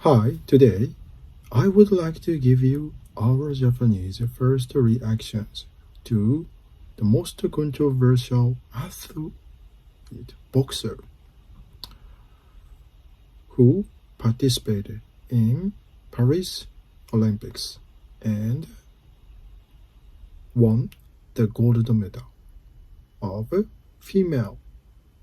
Hi, today I would like to give you our Japanese first reactions to the most controversial athlete boxer who participated in Paris Olympics and won the gold medal of female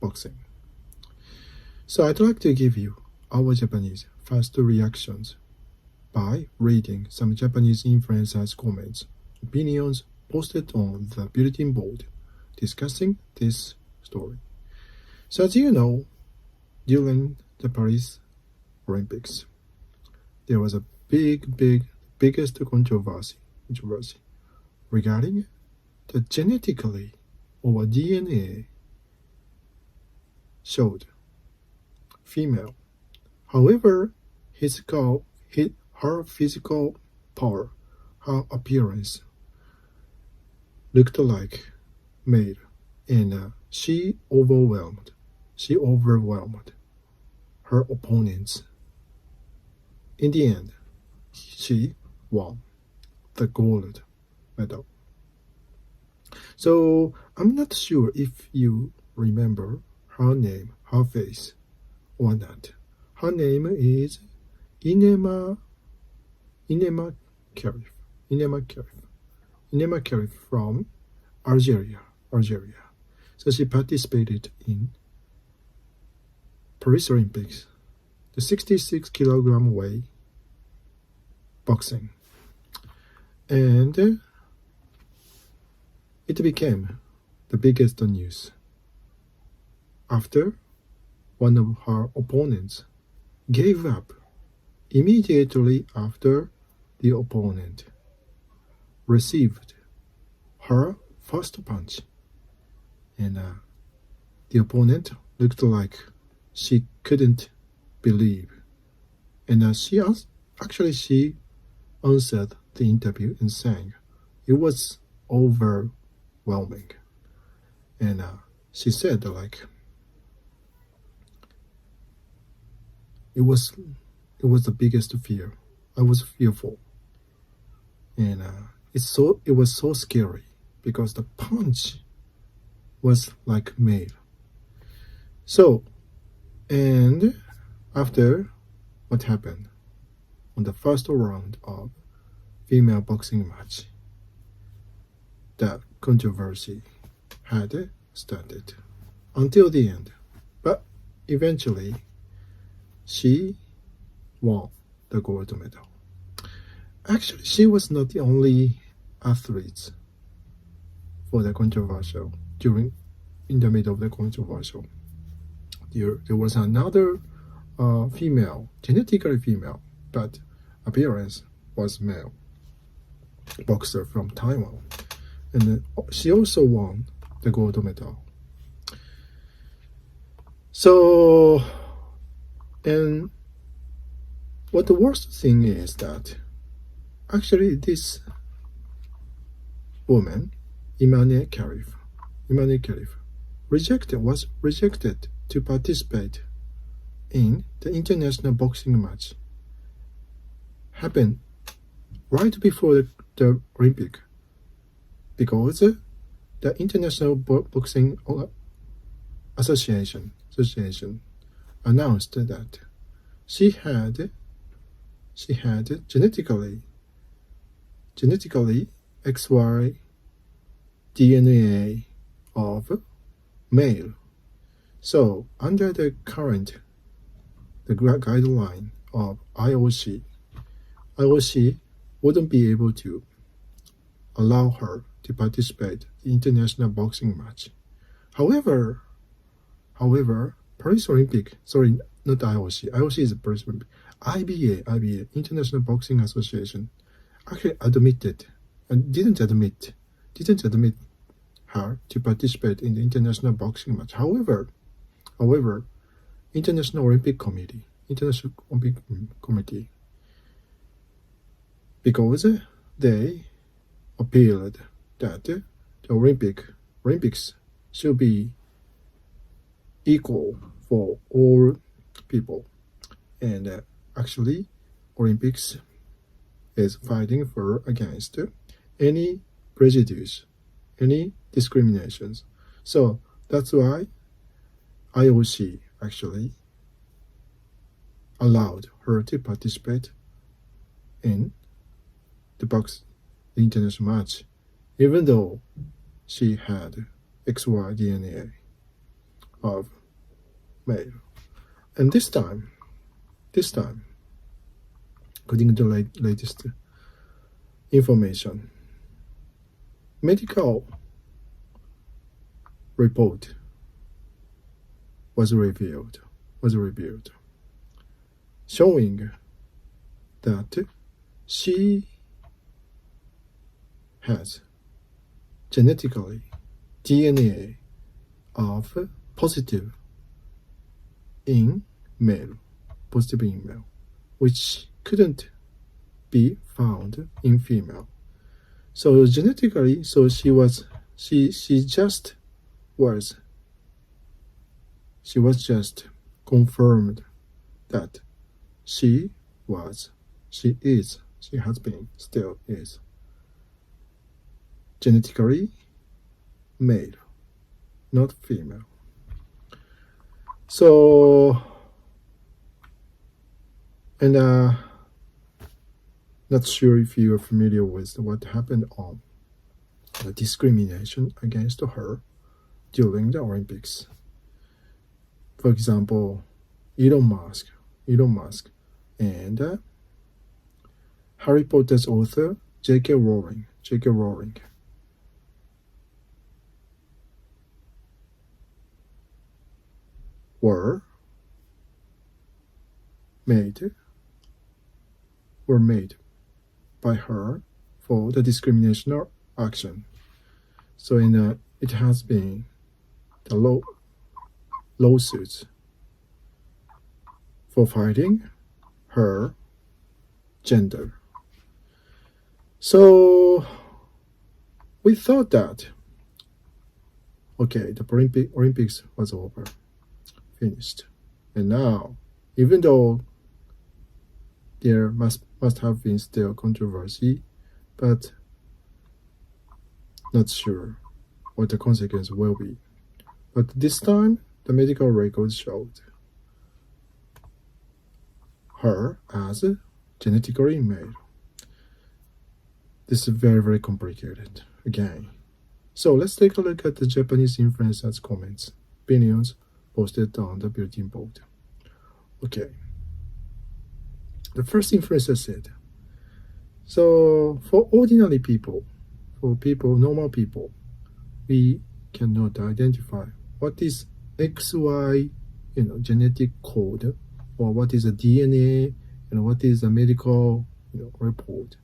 boxing. So I'd like to give you our Japanese first reactions by reading some Japanese influencers' comments, opinions posted on the bulletin board discussing this story. So as you know, during the Paris Olympics, there was a biggest controversy regarding the genetically or DNA showed female. However, her physical power, her appearance looked like male, and she overwhelmed her opponents. In the end, she won the gold medal. So I'm not sure if you remember her name, her face, or not. Her name is Inema Khelif. Imane Khelif from Algeria. So she participated in Paris Olympics, the 66-kilogram weight boxing, and it became the biggest news after one of her opponents gave up immediately after the opponent received her first punch, and the opponent looked like she couldn't believe, and she answered the interview and saying it was overwhelming, and she said it was the biggest fear. I was fearful, and it was so scary because the punch was like made. So, and after what happened on the first round of female boxing match, the controversy had started until the end. But eventually, she won the gold medal. Actually, she was not the only athlete for the controversial in the middle of the controversial. There was another female, genetically female, but appearance was male, boxer from Taiwan, and she also won the gold medal. So, and what the worst thing is that actually this woman, Imane Khelif, was rejected to participate in the international boxing match. Happened right before the Olympic, because the International Boxing Association announced that she had genetically XY DNA of male. So under the guideline of IOC wouldn't be able to allow her to participate in international boxing match. However, Paris Olympic, sorry, not IOC. IOC is Paris Olympic. IBA, International Boxing Association, actually didn't admit her to participate in the international boxing match. However, International Olympic Committee, because they appealed that the Olympics should be equal for all people, and actually Olympics is fighting for against any prejudice, any discriminations. So that's why IOC actually allowed her to participate in the international match, even though she had XY DNA of male. And this time, according to the latest information, medical report was revealed, showing that she has genetically DNA of positive in male, which couldn't be found in female. So genetically, she just confirmed that she has been, still is genetically male, not female. So, and not sure if you are familiar with what happened on the discrimination against her during the Olympics. For example, Elon Musk, and Harry Potter's author J.K. Rowling, were made by her for the discrimination action. So it has been the lawsuits for fighting her gender. So we thought that, okay, the Olympics was over, finished. And now, even though there must have been still controversy, but not sure what the consequence will be. But this time, the medical records showed her as genetically male. This is very, very complicated again. So let's take a look at the Japanese influencers' comments, opinions posted on the bulletin board. Okay. The first influencer said, so for ordinary people, normal people, we cannot identify what is XY, genetic code, or what is a DNA, and what is a medical, report.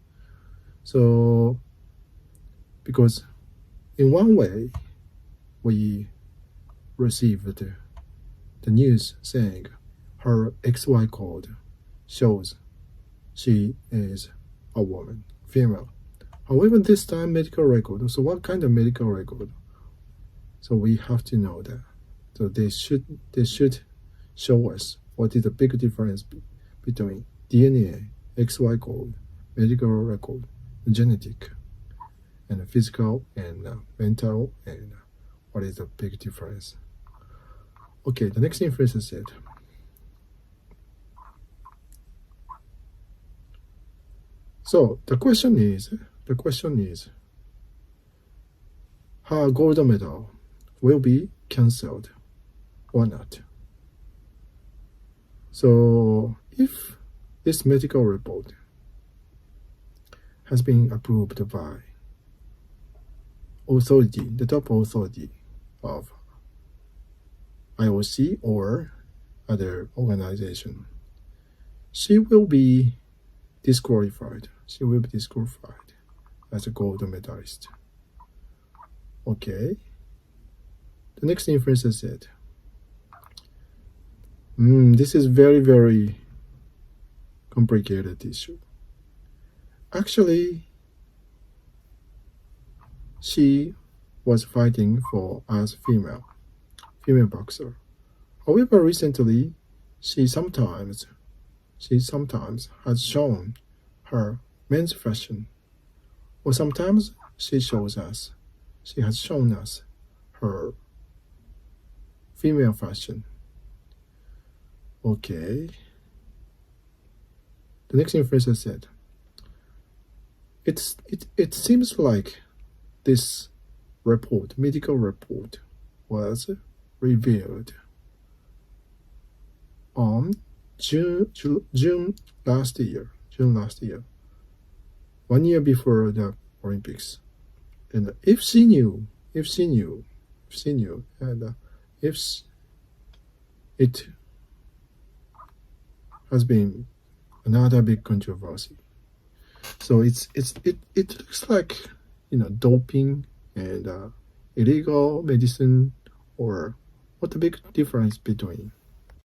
So, because in one way, we received the news saying her XY code shows she is a woman, female. However, this time medical record. So what kind of medical record? So we have to know that. So they should show us what is the big difference between DNA, XY code, medical record, genetic, and physical and mental, and what is the big difference? Okay, the next influencer said, so the question is, her gold medal will be cancelled or not. So if this medical report has been approved by authority, the top authority of IOC or other organization, she will be disqualified. As a gold medalist. Okay. The next influencer said, this is very, very complicated issue. Actually, she was fighting as female boxer. However, recently, she sometimes she sometimes has shown her men's fashion, or sometimes she has shown us her female fashion. Okay. The next influencer said, it seems like this medical report, was revealed on June last year, 1 year before the Olympics. And if she knew, and if it has been another big controversy. So it looks like, doping and illegal medicine, or what the big difference between